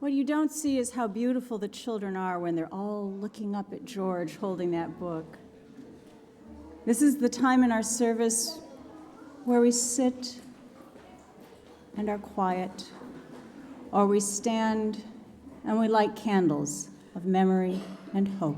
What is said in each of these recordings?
What you don't see is how beautiful the children are when they're all looking up at George holding that book. This is the time in our service where we sit and are quiet, or we stand and we light candles of memory and hope.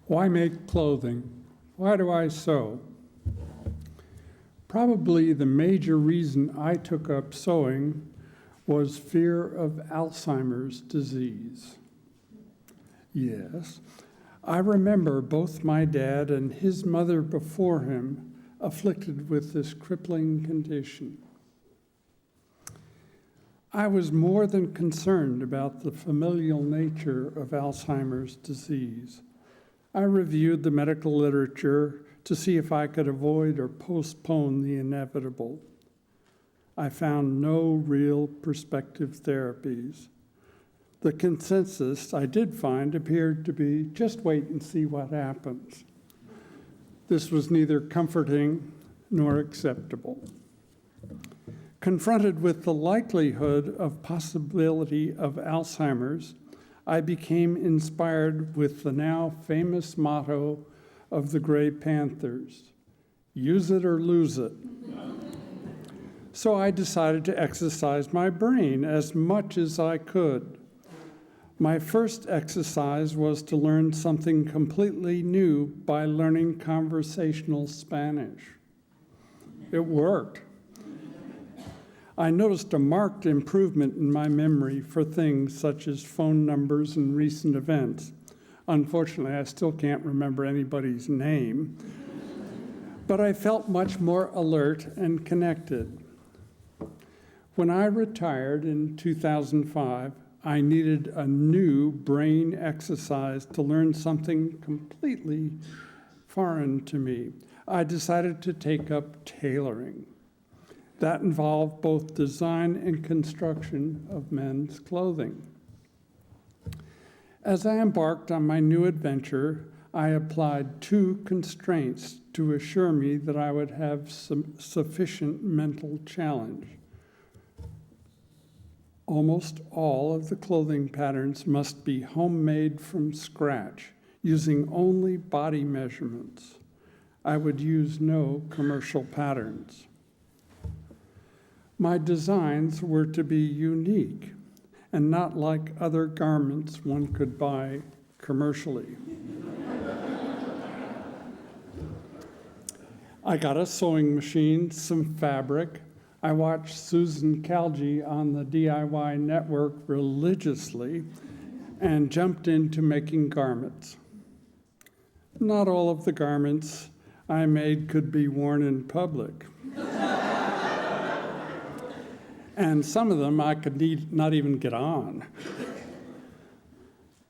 Why make clothing? Why do I sew? Probably the major reason I took up sewing was fear of Alzheimer's disease. Yes, I remember both my dad and his mother before him afflicted with this crippling condition. I was more than concerned about the familial nature of Alzheimer's disease. I reviewed the medical literature to see if I could avoid or postpone the inevitable. I found no real prospective therapies. The consensus I did find appeared to be just wait and see what happens. This was neither comforting nor acceptable. Confronted with the likelihood of possibility of Alzheimer's, I became inspired with the now famous motto of the Gray Panthers, use it or lose it. So I decided to exercise my brain as much as I could. My first exercise was to learn something completely new by learning conversational Spanish. It worked. I noticed a marked improvement in my memory for things such as phone numbers and recent events. Unfortunately, I still can't remember anybody's name, but I felt much more alert and connected. When I retired in 2005, I needed a new brain exercise to learn something completely foreign to me. I decided to take up tailoring. That involved both design and construction of men's clothing. As I embarked on my new adventure, I applied 2 constraints to assure me that I would have sufficient mental challenge. Almost all of the clothing patterns must be homemade from scratch, using only body measurements. I would use no commercial patterns. My designs were to be unique and not like other garments one could buy commercially. I got a sewing machine, some fabric. I watched Susan Kalgi on the DIY network religiously and jumped into making garments. Not all of the garments I made could be worn in public. And some of them I could not even get on.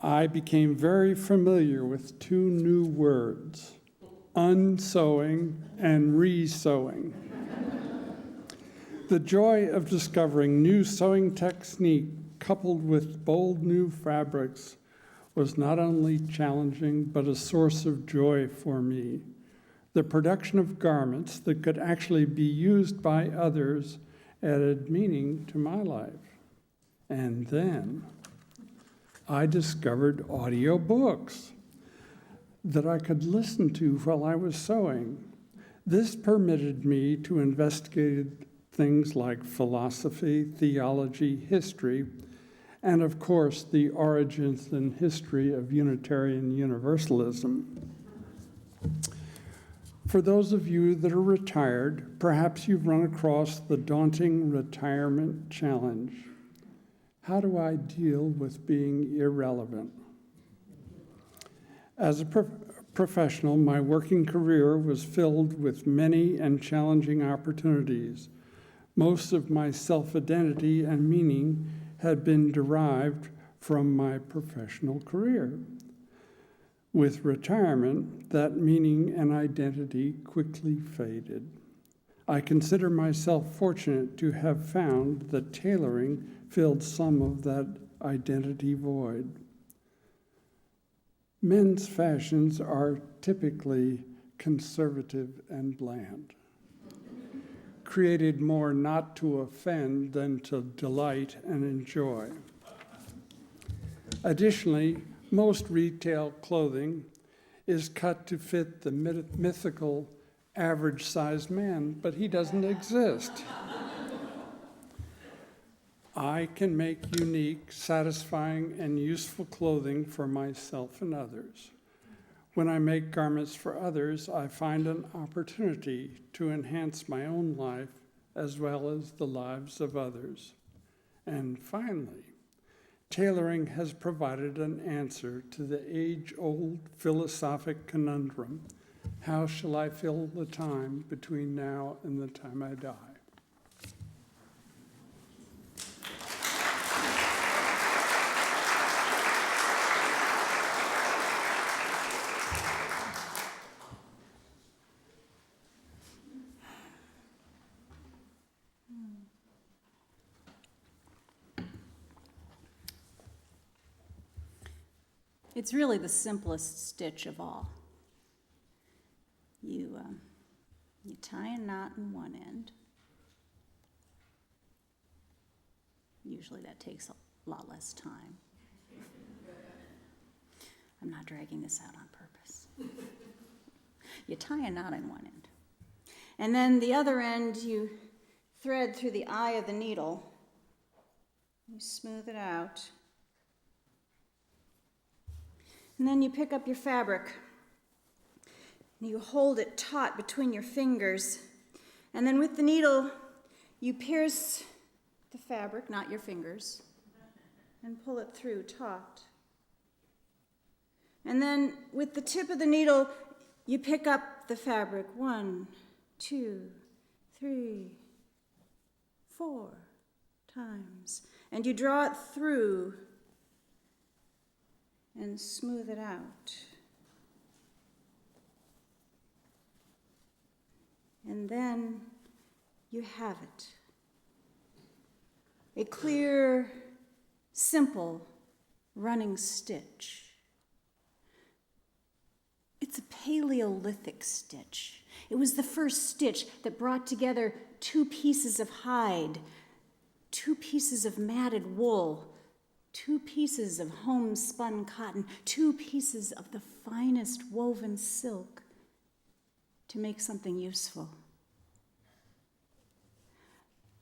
I became very familiar with 2 new words, unsewing and re-sewing. The joy of discovering new sewing technique coupled with bold new fabrics was not only challenging, but a source of joy for me. The production of garments that could actually be used by others added meaning to my life. And then I discovered audiobooks that I could listen to while I was sewing. This permitted me to investigate things like philosophy, theology, history, and of course, the origins and history of Unitarian Universalism. For those of you that are retired, perhaps you've run across the daunting retirement challenge. How do I deal with being irrelevant? As a professional, my working career was filled with many and challenging opportunities. Most of my self-identity and meaning had been derived from my professional career. With retirement, that meaning and identity quickly faded. I consider myself fortunate to have found that tailoring filled some of that identity void. Men's fashions are typically conservative and bland, created more not to offend than to delight and enjoy. Additionally, most retail clothing is cut to fit the mythical average-sized man, but he doesn't exist. I can make unique, satisfying, and useful clothing for myself and others. When I make garments for others, I find an opportunity to enhance my own life as well as the lives of others. And finally, tailoring has provided an answer to the age-old philosophic conundrum, how shall I fill the time between now and the time I die? It's really the simplest stitch of all. You tie a knot in one end. Usually that takes a lot less time. I'm not dragging this out on purpose. You tie a knot in one end. And then the other end you thread through the eye of the needle. You smooth it out. And then you pick up your fabric. And you hold it taut between your fingers. And then with the needle, you pierce the fabric, not your fingers, and pull it through taut. And then with the tip of the needle, you pick up the fabric 1, 2, 3, 4 times. And you draw it through and smooth it out. And then you have it. A clear, simple running stitch. It's a Paleolithic stitch. It was the first stitch that brought together 2 pieces of hide, 2 pieces of matted wool, 2 pieces of homespun cotton, 2 pieces of the finest woven silk to make something useful.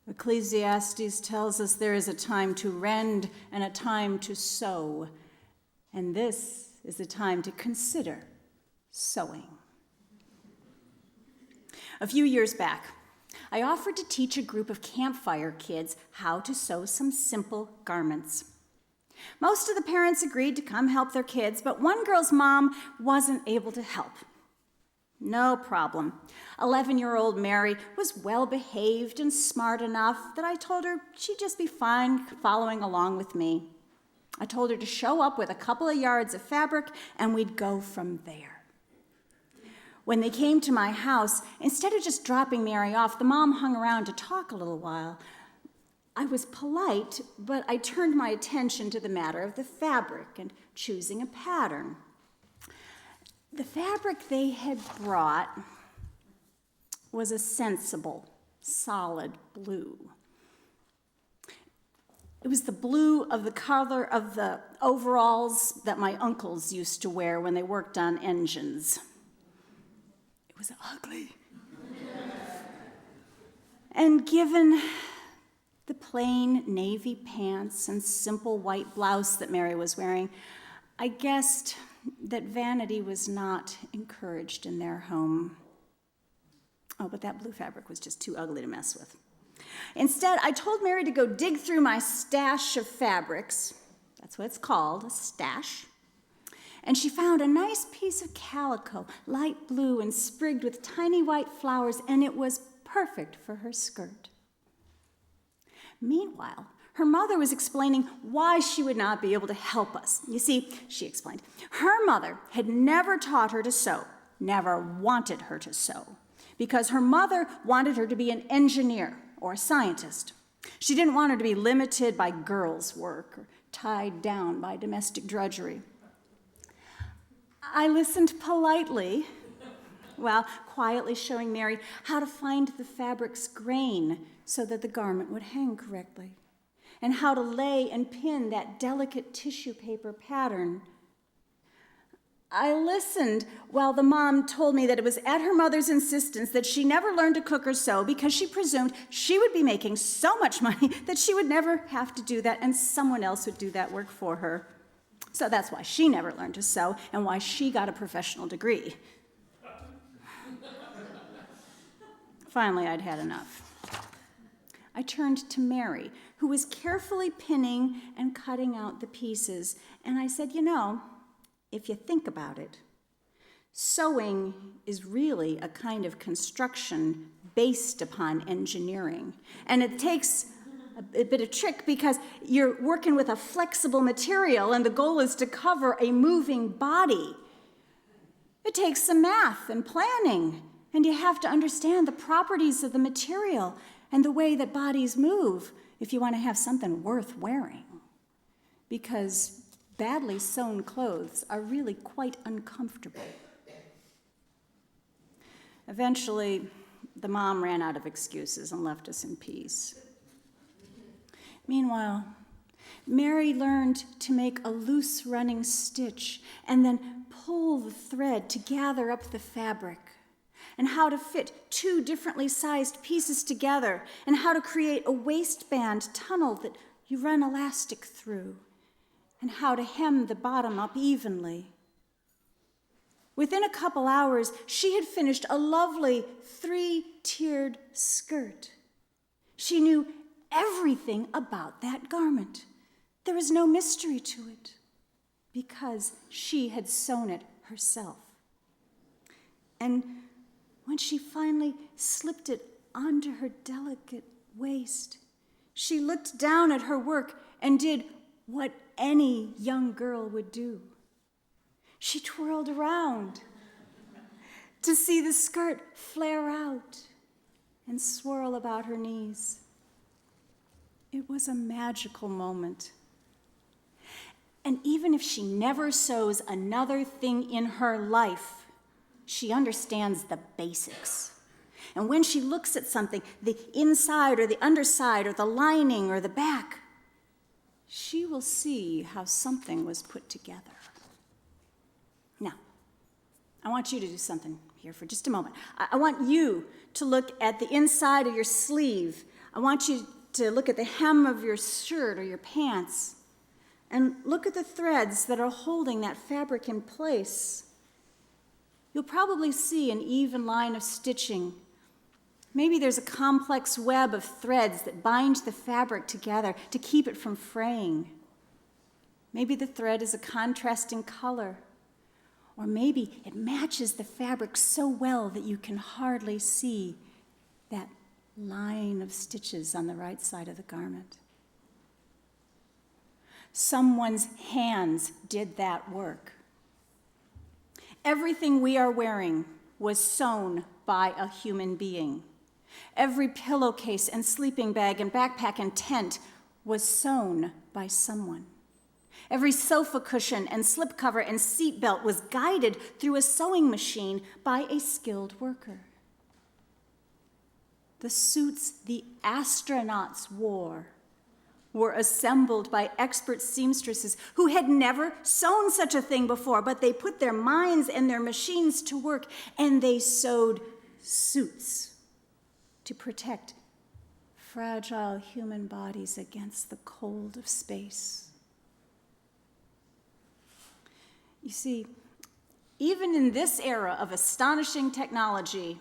Ecclesiastes tells us there is a time to rend and a time to sow, and this is the time to consider sewing. A few years back, I offered to teach a group of campfire kids how to sew some simple garments. Most of the parents agreed to come help their kids, but one girl's mom wasn't able to help. No problem. 11-year-old Mary was well-behaved and smart enough that I told her she'd just be fine following along with me. I told her to show up with a couple of yards of fabric, and we'd go from there. When they came to my house, instead of just dropping Mary off, the mom hung around to talk a little while. I was polite, but I turned my attention to the matter of the fabric and choosing a pattern. The fabric they had brought was a sensible, solid blue. It was the blue of the color of the overalls that my uncles used to wear when they worked on engines. It was ugly. And given the plain navy pants and simple white blouse that Mary was wearing, I guessed that vanity was not encouraged in their home. Oh, but that blue fabric was just too ugly to mess with. Instead, I told Mary to go dig through my stash of fabrics. That's what it's called, a stash. And she found a nice piece of calico, light blue and sprigged with tiny white flowers, and it was perfect for her skirt. Meanwhile, her mother was explaining why she would not be able to help us. You see, she explained, her mother had never taught her to sew, never wanted her to sew, because her mother wanted her to be an engineer or a scientist. She didn't want her to be limited by girls' work or tied down by domestic drudgery. I listened politely, while quietly showing Mary how to find the fabric's grain so that the garment would hang correctly, and how to lay and pin that delicate tissue paper pattern. I listened while the mom told me that it was at her mother's insistence that she never learned to cook or sew because she presumed she would be making so much money that she would never have to do that and someone else would do that work for her. So that's why she never learned to sew and why she got a professional degree. Finally, I'd had enough. I turned to Mary, who was carefully pinning and cutting out the pieces, and I said, you know, if you think about it, sewing is really a kind of construction based upon engineering. And it takes a bit of trick because you're working with a flexible material and the goal is to cover a moving body. It takes some math and planning, and you have to understand the properties of the material and the way that bodies move if you want to have something worth wearing. Because badly sewn clothes are really quite uncomfortable. Eventually, the mom ran out of excuses and left us in peace. Meanwhile, Mary learned to make a loose running stitch and then pull the thread to gather up the fabric, and how to fit two differently sized pieces together, and how to create a waistband tunnel that you run elastic through, and how to hem the bottom up evenly. Within a couple hours, she had finished a lovely 3-tiered skirt. She knew everything about that garment. There was no mystery to it, because she had sewn it herself. And when she finally slipped it onto her delicate waist, she looked down at her work and did what any young girl would do. She twirled around to see the skirt flare out and swirl about her knees. It was a magical moment. And even if she never sews another thing in her life, she understands the basics. And when she looks at something, the inside or the underside or the lining or the back, she will see how something was put together. Now, I want you to do something here for just a moment. I want you to look at the inside of your sleeve. I want you to look at the hem of your shirt or your pants, and look at the threads that are holding that fabric in place. You'll probably see an even line of stitching. Maybe there's a complex web of threads that bind the fabric together to keep it from fraying. Maybe the thread is a contrasting color, or maybe it matches the fabric so well that you can hardly see that line of stitches on the right side of the garment. Someone's hands did that work. Everything we are wearing was sewn by a human being. Every pillowcase and sleeping bag and backpack and tent was sewn by someone. Every sofa cushion and slipcover and seatbelt was guided through a sewing machine by a skilled worker. The suits the astronauts wore were assembled by expert seamstresses who had never sewn such a thing before, but they put their minds and their machines to work, and they sewed suits to protect fragile human bodies against the cold of space. You see, even in this era of astonishing technology,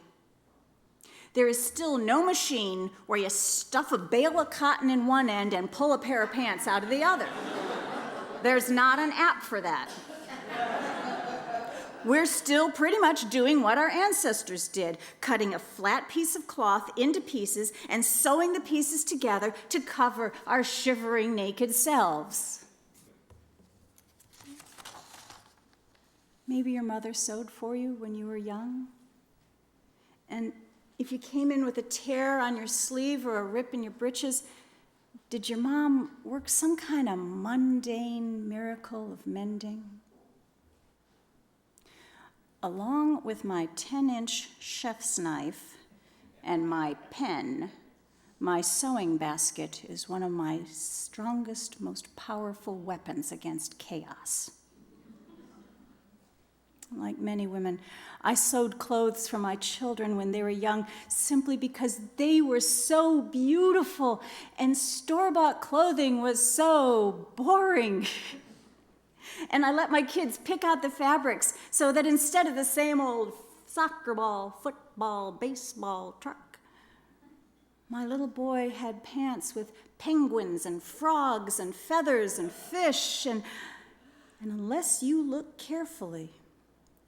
there is still no machine where you stuff a bale of cotton in one end and pull a pair of pants out of the other. There's not an app for that. We're still pretty much doing what our ancestors did, cutting a flat piece of cloth into pieces and sewing the pieces together to cover our shivering naked selves. Maybe your mother sewed for you when you were young, and if you came in with a tear on your sleeve or a rip in your breeches, did your mom work some kind of mundane miracle of mending? Along with my 10-inch chef's knife and my pen, my sewing basket is one of my strongest, most powerful weapons against chaos. Like many women, I sewed clothes for my children when they were young simply because they were so beautiful and store-bought clothing was so boring. And I let my kids pick out the fabrics so that instead of the same old soccer ball, football, baseball, truck, my little boy had pants with penguins and frogs and feathers and fish, and unless you look carefully,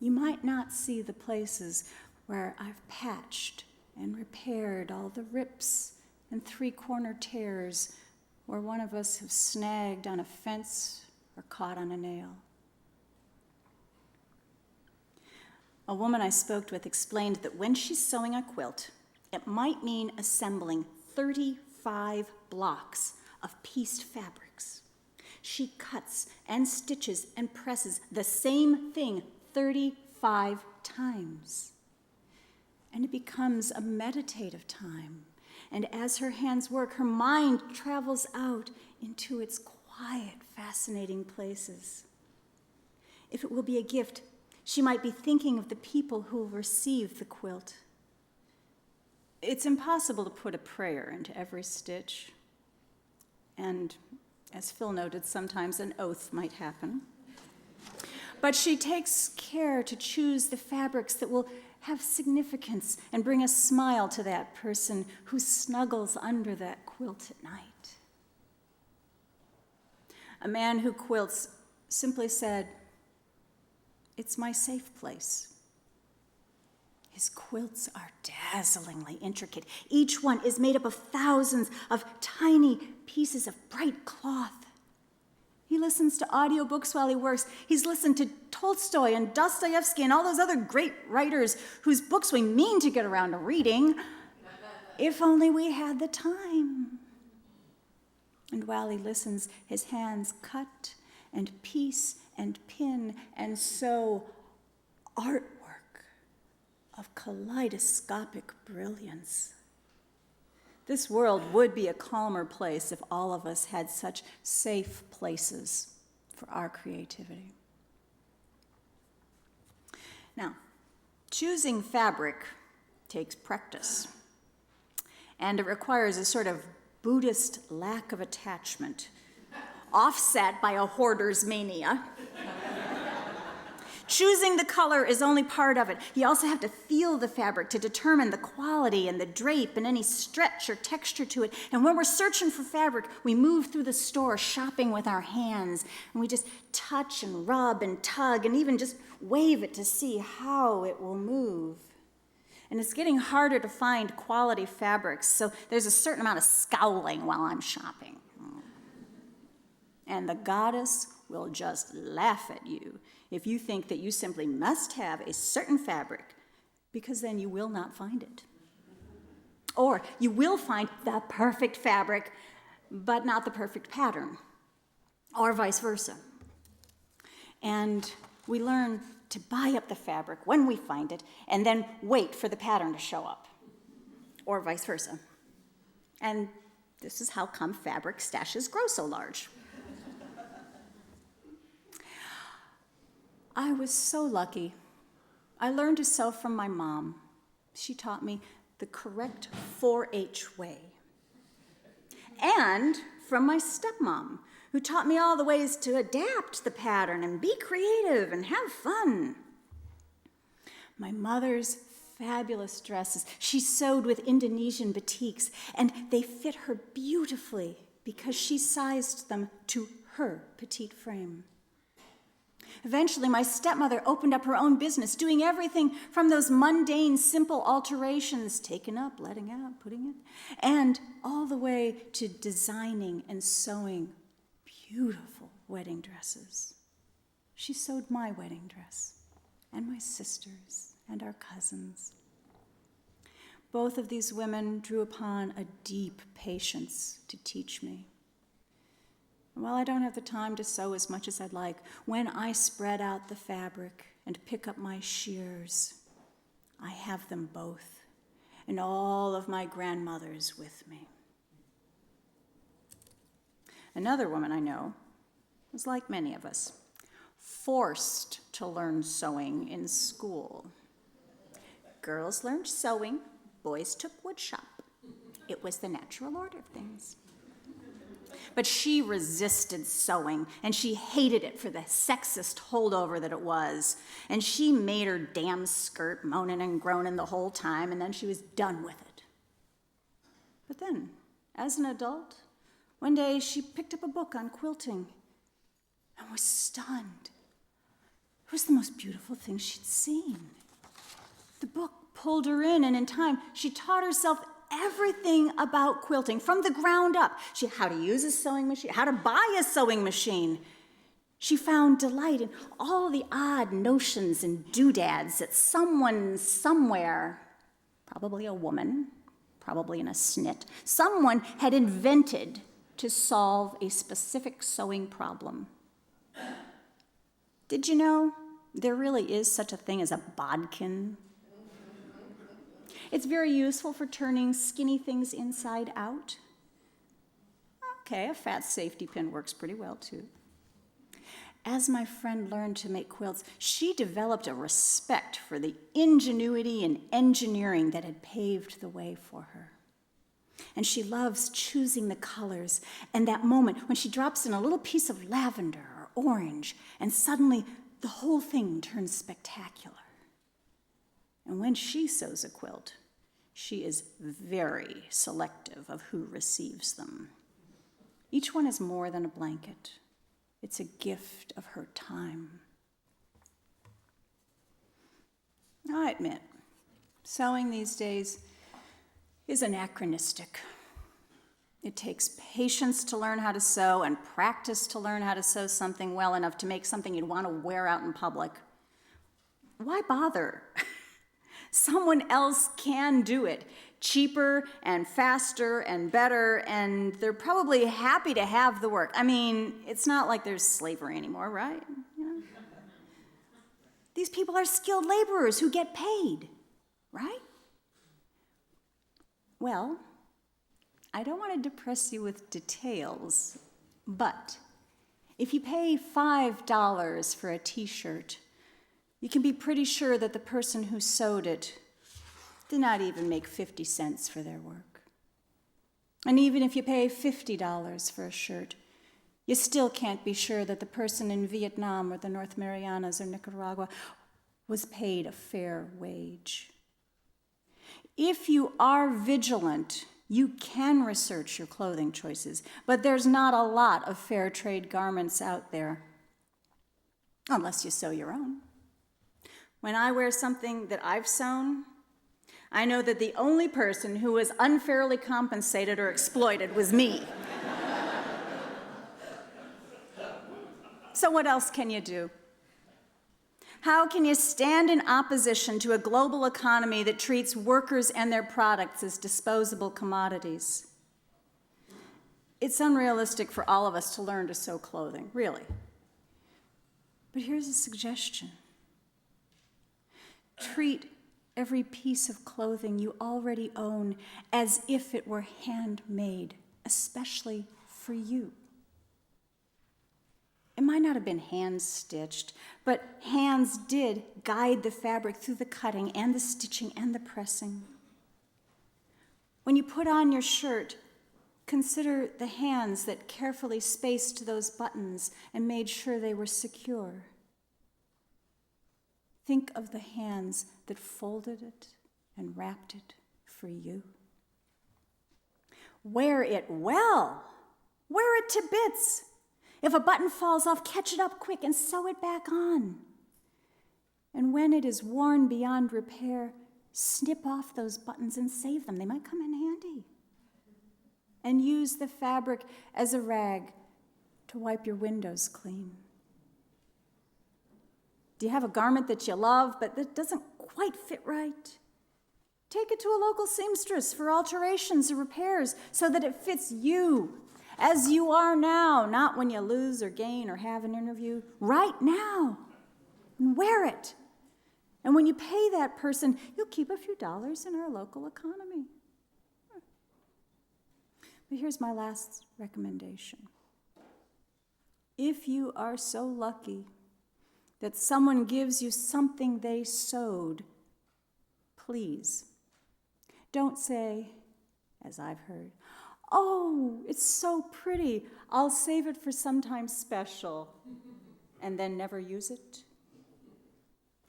you might not see the places where I've patched and repaired all the rips and three-corner tears where one of us have snagged on a fence or caught on a nail. A woman I spoke with explained that when she's sewing a quilt, it might mean assembling 35 blocks of pieced fabrics. she cuts and stitches and presses the same thing 35 times. And it becomes a meditative time. And as her hands work, her mind travels out into its quiet, fascinating places. If it will be a gift, she might be thinking of the people who will receive the quilt. It's impossible to put a prayer into every stitch. And as Phil noted, sometimes an oath might happen. But she takes care to choose the fabrics that will have significance and bring a smile to that person who snuggles under that quilt at night. A man who quilts simply said, "It's my safe place." His quilts are dazzlingly intricate. Each one is made up of thousands of tiny pieces of bright cloth. He listens to audiobooks while he works. He's listened to Tolstoy and Dostoevsky and all those other great writers whose books we mean to get around to reading, if only we had the time. And while he listens, his hands cut and piece and pin and sew artwork of kaleidoscopic brilliance. This world would be a calmer place if all of us had such safe places for our creativity. Now, choosing fabric takes practice, and it requires a sort of Buddhist lack of attachment, offset by a hoarder's mania. Choosing the color is only part of it. You also have to feel the fabric to determine the quality and the drape and any stretch or texture to it. And when we're searching for fabric, we move through the store shopping with our hands, and we just touch and rub and tug and even just wave it to see how it will move. And it's getting harder to find quality fabrics, so there's a certain amount of scowling while I'm shopping. And the goddess will just laugh at you if you think that you simply must have a certain fabric, because then you will not find it. Or you will find the perfect fabric, but not the perfect pattern, or vice versa. And we learn to buy up the fabric when we find it, and then wait for the pattern to show up, or vice versa. And this is how come fabric stashes grow so large. I was so lucky. I learned to sew from my mom. She taught me the correct 4-H way. And from my stepmom, who taught me all the ways to adapt the pattern and be creative and have fun. My mother's fabulous dresses, she sewed with Indonesian batiks, and they fit her beautifully because she sized them to her petite frame. Eventually, my stepmother opened up her own business, doing everything from those mundane, simple alterations, taking up, letting out, putting in, and all the way to designing and sewing beautiful wedding dresses. She sewed my wedding dress, and my sister's, and our cousins. Both of these women drew upon a deep patience to teach me. While I don't have the time to sew as much as I'd like, when I spread out the fabric and pick up my shears, I have them both, and all of my grandmothers with me. Another woman I know was like many of us, forced to learn sewing in school. Girls learned sewing, boys took woodshop. It was the natural order of things. But she resisted sewing, and she hated it for the sexist holdover that it was. And she made her damn skirt moaning and groaning the whole time, and then she was done with it. But then, as an adult, one day she picked up a book on quilting and was stunned. It was the most beautiful thing she'd seen. The book pulled her in, and in time, she taught herself everything about quilting from the ground up. How to use a sewing machine, how to buy a sewing machine. She found delight in all the odd notions and doodads that someone somewhere, probably a woman, probably in a snit, someone had invented to solve a specific sewing problem. Did you know there really is such a thing as a bodkin? It's very useful for turning skinny things inside out. Okay, a fat safety pin works pretty well too. As my friend learned to make quilts, she developed a respect for the ingenuity and engineering that had paved the way for her. And she loves choosing the colors and that moment when she drops in a little piece of lavender or orange and suddenly the whole thing turns spectacular. And when she sews a quilt, she is very selective of who receives them. Each one is more than a blanket. It's a gift of her time. I admit, sewing these days is anachronistic. It takes patience to learn how to sew and practice to learn how to sew something well enough to make something you'd want to wear out in public. Why bother? Someone else can do it, cheaper and faster and better, and they're probably happy to have the work. I mean, it's not like there's slavery anymore, right? You know? These people are skilled laborers who get paid, right? Well, I don't want to depress you with details, but if you pay $5 for a t-shirt, you can be pretty sure that the person who sewed it did not even make 50 cents for their work. And even if you pay $50 for a shirt, you still can't be sure that the person in Vietnam or the North Marianas or Nicaragua was paid a fair wage. If you are vigilant, you can research your clothing choices, but there's not a lot of fair trade garments out there, unless you sew your own. When I wear something that I've sewn, I know that the only person who was unfairly compensated or exploited was me. So what else can you do? How can you stand in opposition to a global economy that treats workers and their products as disposable commodities? It's unrealistic for all of us to learn to sew clothing, really. But here's a suggestion. Treat every piece of clothing you already own as if it were handmade, especially for you. It might not have been hand-stitched, but hands did guide the fabric through the cutting and the stitching and the pressing. When you put on your shirt, consider the hands that carefully spaced those buttons and made sure they were secure. Think of the hands that folded it and wrapped it for you. Wear it well. Wear it to bits. If a button falls off, catch it up quick and sew it back on. And when it is worn beyond repair, snip off those buttons and save them. They might come in handy. And use the fabric as a rag to wipe your windows clean. Do you have a garment that you love, but that doesn't quite fit right? Take it to a local seamstress for alterations or repairs so that it fits you as you are now, not when you lose or gain or have an interview, right now. And wear it. And when you pay that person, you'll keep a few dollars in our local economy. But here's my last recommendation. If you are so lucky that someone gives you something they sewed, please don't say, as I've heard, "Oh, it's so pretty. I'll save it for sometime special," and then never use it.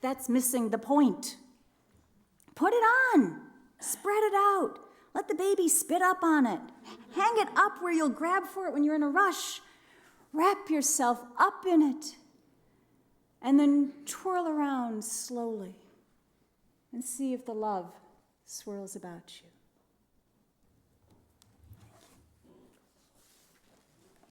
That's missing the point. Put it on. Spread it out. Let the baby spit up on it. Hang it up where you'll grab for it when you're in a rush. Wrap yourself up in it. And then twirl around slowly and see if the love swirls about you.